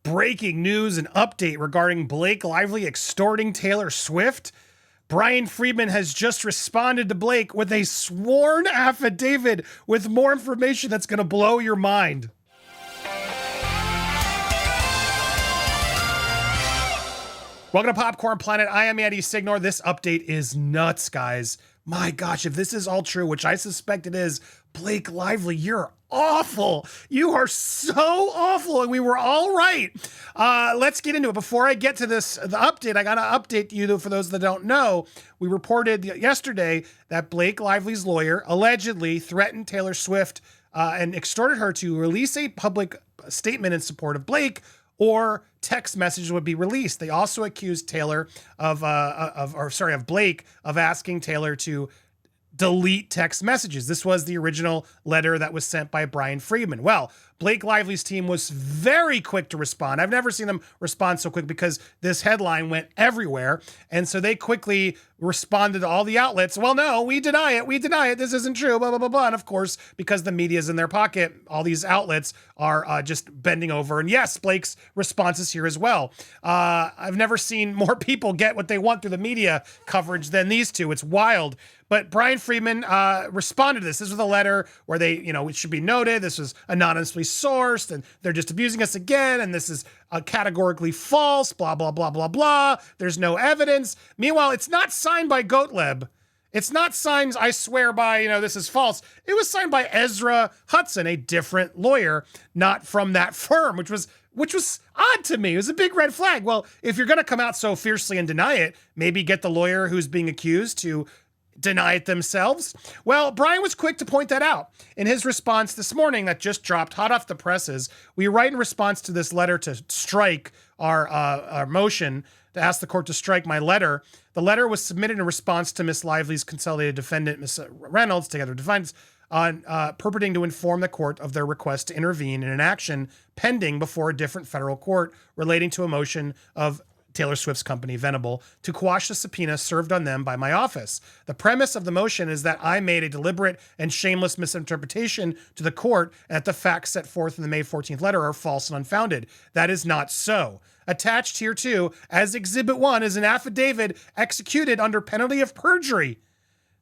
Breaking news and update regarding Blake Lively extorting Taylor Swift. Brian Friedman has just responded to Blake with a sworn affidavit with more information that's going to blow your mind. Welcome to Popcorn Planet. I am Andy Signore. This update is nuts, guys. My gosh, if this is all true, which I suspect it is, Blake Lively, you're awful. You are so awful, and we were all right. Let's get into it. Before I get to the update, I got to update you, for those that don't know. We reported yesterday that Blake Lively's lawyer allegedly threatened Taylor Swift and extorted her to release a public statement in support of Blake, or text messages would be released. They also accused Taylor of Blake of asking Taylor to delete text messages. This was the original letter that was sent by Brian Friedman. Well, Blake Lively's team was very quick to respond. I've never seen them respond so quick because this headline went everywhere. And so they quickly responded to all the outlets. Well, no, we deny it. We deny it. This isn't true, blah, blah, blah, blah. And of course, because the media's in their pocket, all these outlets are just bending over. And yes, Blake's response is here as well. I've never seen more people get what they want through the media coverage than these two. It's wild. But Brian Friedman responded to this. This was a letter where they, it should be noted, this was anonymously sourced and they're just abusing us again. And this is categorically false, blah, blah, blah, blah, blah. There's no evidence. Meanwhile, it's not signed by Gottlieb. It's not signed, I swear by, this is false. It was signed by Ezra Hudson, a different lawyer, not from that firm, which was odd to me. It was a big red flag. Well, if you're going to come out so fiercely and deny it, maybe get the lawyer who's being accused to deny it themselves. Well, Brian was quick to point that out. In his response this morning that just dropped hot off the presses, we write in response to this letter to strike our motion to ask the court to strike my letter. The letter was submitted in response to Miss Lively's consolidated defendant, Miss Reynolds, together defendants, on purporting to inform the court of their request to intervene in an action pending before a different federal court relating to a motion of Taylor Swift's company, Venable, to quash the subpoena served on them by my office. The premise of the motion is that I made a deliberate and shameless misinterpretation to the court and that the facts set forth in the May 14th letter are false and unfounded. That is not so. Attached here too, as Exhibit 1, is an affidavit executed under penalty of perjury,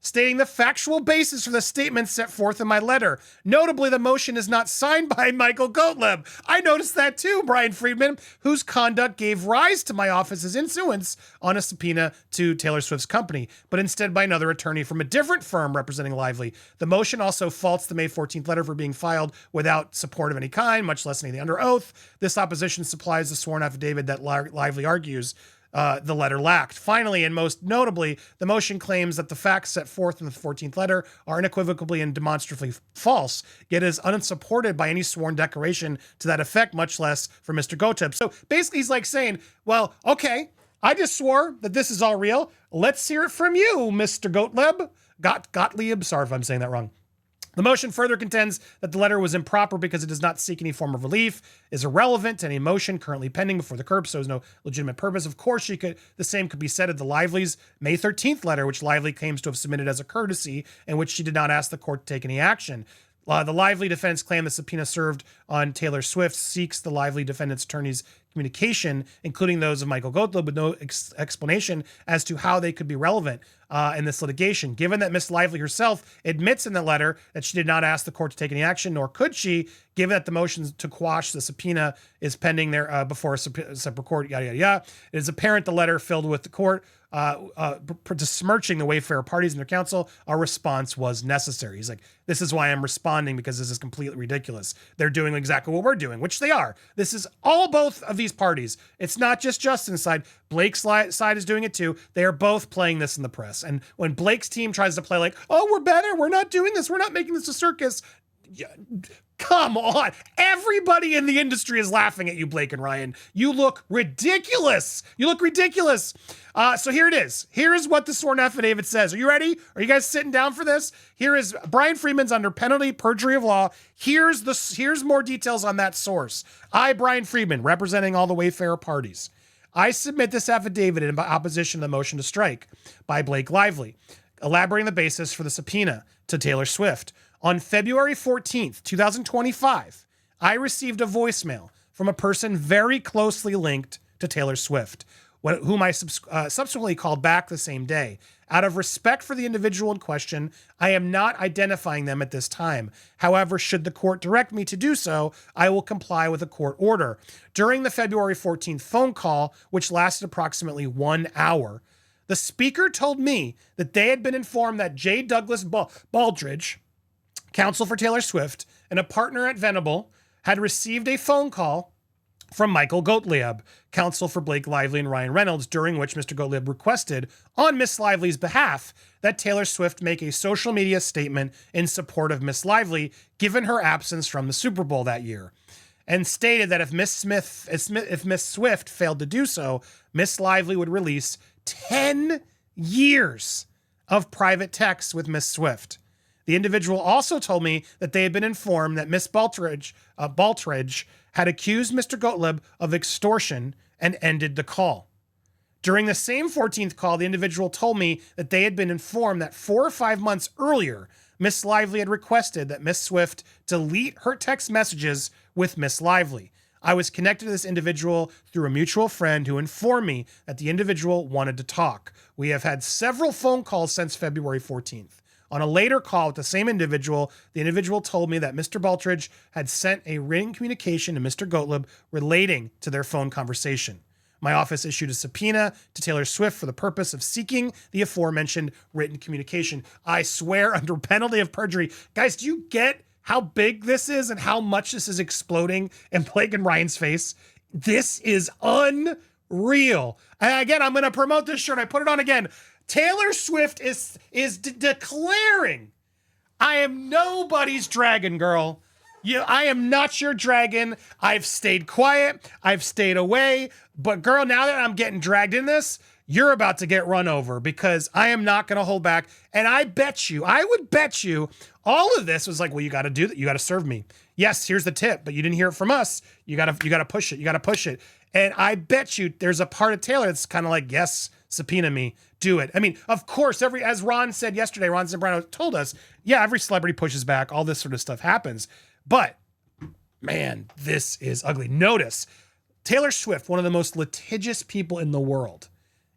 stating the factual basis for the statements set forth in my letter. Notably, the motion is not signed by Michael Gottlieb. I noticed that too, Brian Friedman, whose conduct gave rise to my office's influence on a subpoena to Taylor Swift's company, but instead by another attorney from a different firm representing Lively. The motion also faults the May 14th letter for being filed without support of any kind, much less anything under oath. This opposition supplies the sworn affidavit that Lively argues the letter lacked. Finally, and most notably, the motion claims that the facts set forth in the 14th letter are unequivocally and demonstrably false, yet is unsupported by any sworn declaration to that effect, much less from Mr. Gottlieb. So basically, he's like saying, well, okay, I just swore that this is all real. Let's hear it from you, Mr. Gottlieb. Sorry if I'm saying that wrong. The motion further contends that the letter was improper because it does not seek any form of relief, is irrelevant to any motion currently pending before the court, so there's no legitimate purpose. Of course, the same could be said of the Lively's May 13th letter, which Lively claims to have submitted as a courtesy, in which she did not ask the court to take any action. The Lively defense claim the subpoena served on Taylor Swift seeks the Lively defendant's attorney's communication, including those of Michael Gottlieb, with no explanation as to how they could be relevant in this litigation. Given that Miss Lively herself admits in the letter that she did not ask the court to take any action, nor could she, given that the motion to quash the subpoena is pending there before a separate court, yada, yada, yada, it is apparent the letter filled with the court besmirching the Wayfarer parties and their counsel, our response was necessary. He's like, this is why I'm responding, because this is completely ridiculous. They're doing exactly what we're doing, which they are. This is all both of these parties. It's not just Justin's side. Blake's side is doing it too. They are both playing this in the press. And when Blake's team tries to play like, oh, we're better, we're not doing this, we're not making this a circus. Yeah, come on. Everybody in the industry is laughing at you, Blake and Ryan. You look ridiculous. You look ridiculous. So here it is. Here is what the sworn affidavit says. Are you ready? Are you guys sitting down for this? Here is Brian Friedman's under penalty, perjury of law. Here's more details on that source. I, Brian Friedman, representing all the Wayfarer parties, I submit this affidavit in opposition to the motion to strike by Blake Lively, elaborating the basis for the subpoena to Taylor Swift. On February 14th, 2025, I received a voicemail from a person very closely linked to Taylor Swift, whom I subsequently called back the same day. Out of respect for the individual in question, I am not identifying them at this time. However, should the court direct me to do so, I will comply with a court order. During the February 14th phone call, which lasted approximately 1 hour, the speaker told me that they had been informed that J. Douglas Blvd, counsel for Taylor Swift, and a partner at Venable, had received a phone call from Michael Gottlieb, counsel for Blake Lively and Ryan Reynolds, during which Mr. Gottlieb requested, on Miss Lively's behalf, that Taylor Swift make a social media statement in support of Miss Lively, given her absence from the Super Bowl that year, and stated that if Miss Swift failed to do so, Miss Lively would release 10 years of private texts with Miss Swift. The individual also told me that they had been informed that Miss Baltridge had accused Mr. Gottlieb of extortion and ended the call. During the same 14th call, the individual told me that they had been informed that 4 or 5 months earlier, Miss Lively had requested that Miss Swift delete her text messages with Miss Lively. I was connected to this individual through a mutual friend who informed me that the individual wanted to talk. We have had several phone calls since February 14th. On a later call with the same individual, the individual told me that Mr. Baltridge had sent a written communication to Mr. Gottlieb relating to their phone conversation. My office issued a subpoena to Taylor Swift for the purpose of seeking the aforementioned written communication. I swear under penalty of perjury. Guys, do you get how big this is and how much this is exploding in Blake and Ryan's face? This is unreal. And again, I'm going to promote this shirt. I put it on again. Taylor Swift is declaring, I am nobody's dragon, girl. I am not your dragon. I've stayed quiet. I've stayed away. But girl, now that I'm getting dragged in this, you're about to get run over because I am not going to hold back. And I would bet you all of this was like, well, you got to do that. You got to serve me. Yes, here's the tip, but you didn't hear it from us. You got to push it. You got to push it. And I bet you there's a part of Taylor that's kind of like, yes, subpoena me, do it. I mean, of course, as Ron said yesterday, Ron Zambrano told us, yeah, every celebrity pushes back, all this sort of stuff happens. But man, this is ugly. Notice, Taylor Swift, one of the most litigious people in the world,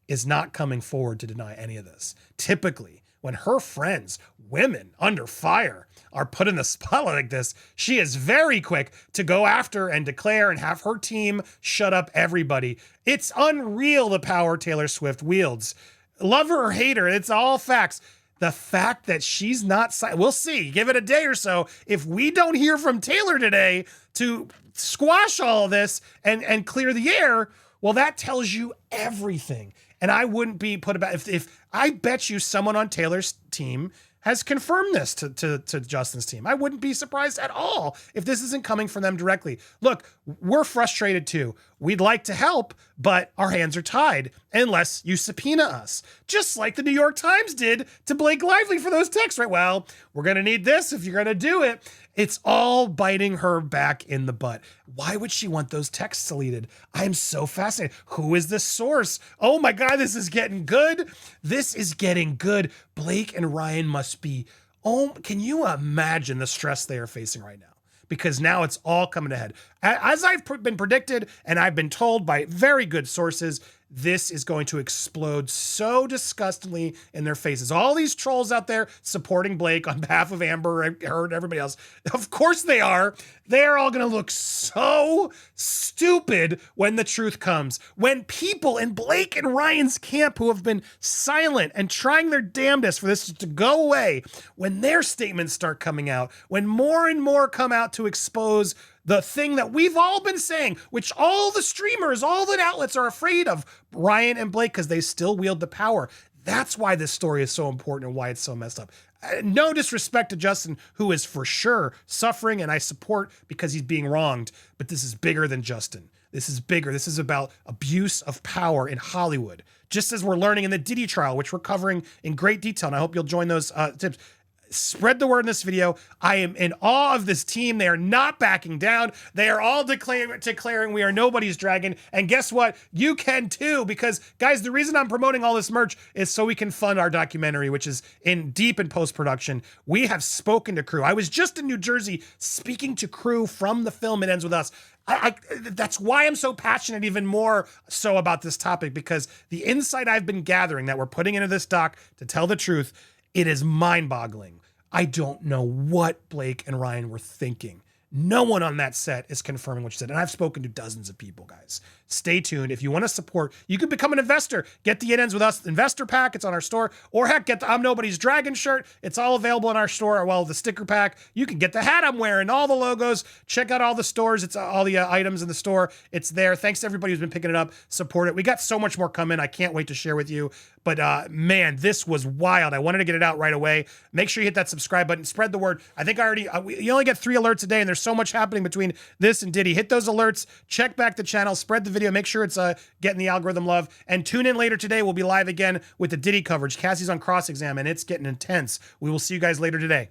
is not coming forward to deny any of this. Typically, when her friends, women under fire, are put in the spotlight like this, she is very quick to go after and declare and have her team shut up everybody. It's unreal the power Taylor Swift wields. Love her or hate her, it's all facts. The fact that she's not, we'll see, give it a day or so. If we don't hear from Taylor today to squash all of this and clear the air, well, that tells you everything. And I wouldn't be put about, if I bet you someone on Taylor's team has confirmed this to Justin's team. I wouldn't be surprised at all if this isn't coming from them directly. Look, we're frustrated too. We'd like to help, but our hands are tied unless you subpoena us. Just like the New York Times did to Blake Lively for those texts, right? Well, we're going to need this if you're going to do it. It's all biting her back in the butt. Why would she want those texts deleted? I'm so fascinated. Who is the source? Oh my God, this is getting good. This is getting good. Blake and Ryan must be, can you imagine the stress they are facing right now? Because now it's all coming ahead. As I've been predicted and I've been told by very good sources, this is going to explode so disgustingly in their faces. All these trolls out there supporting Blake on behalf of Amber, Heard, everybody else. Of course they are. They're all going to look so stupid when the truth comes. When people in Blake and Ryan's camp who have been silent and trying their damnedest for this to go away, when their statements start coming out, when more and more come out to expose the thing that we've all been saying, which all the streamers, all the outlets are afraid of, Ryan and Blake, because they still wield the power. That's why this story is so important and why it's so messed up. No disrespect to Justin, who is for sure suffering, and I support because he's being wronged, but this is bigger than Justin. This is bigger. This is about abuse of power in Hollywood. Just as we're learning in the Diddy trial, which we're covering in great detail, and I hope you'll join those tips. Spread the word in this video. I am in awe of this team. They are not backing down. They are all declaring we are nobody's dragon. And guess what? You can too, because guys, the reason I'm promoting all this merch is so we can fund our documentary, which is deep in post-production. We have spoken to crew. I was just in New Jersey speaking to crew from the film It Ends With Us. That's why I'm so passionate, even more so about this topic, because the insight I've been gathering that we're putting into this doc, to tell the truth, it is mind-boggling. I don't know what Blake and Ryan were thinking. No one on that set is confirming what you said. And I've spoken to dozens of people, guys. Stay tuned. If you want to support, you can become an investor. Get the It Ends With Us investor pack. It's on our store. Or heck, get the I'm Nobody's Dragon shirt. It's all available in our store. Well, the sticker pack. You can get the hat I'm wearing, all the logos. Check out all the stores. It's all the items in the store. It's there. Thanks to everybody who's been picking it up. Support it. We got so much more coming. I can't wait to share with you. But man, this was wild. I wanted to get it out right away. Make sure you hit that subscribe button. Spread the word. I think you only get 3 alerts a day, and there's so much happening between this and Diddy. Hit those alerts. Check back the channel. Spread the video. Make sure it's getting the algorithm love. And tune in later today. We'll be live again with the Diddy coverage. Cassie's on cross-exam, and it's getting intense. We will see you guys later today.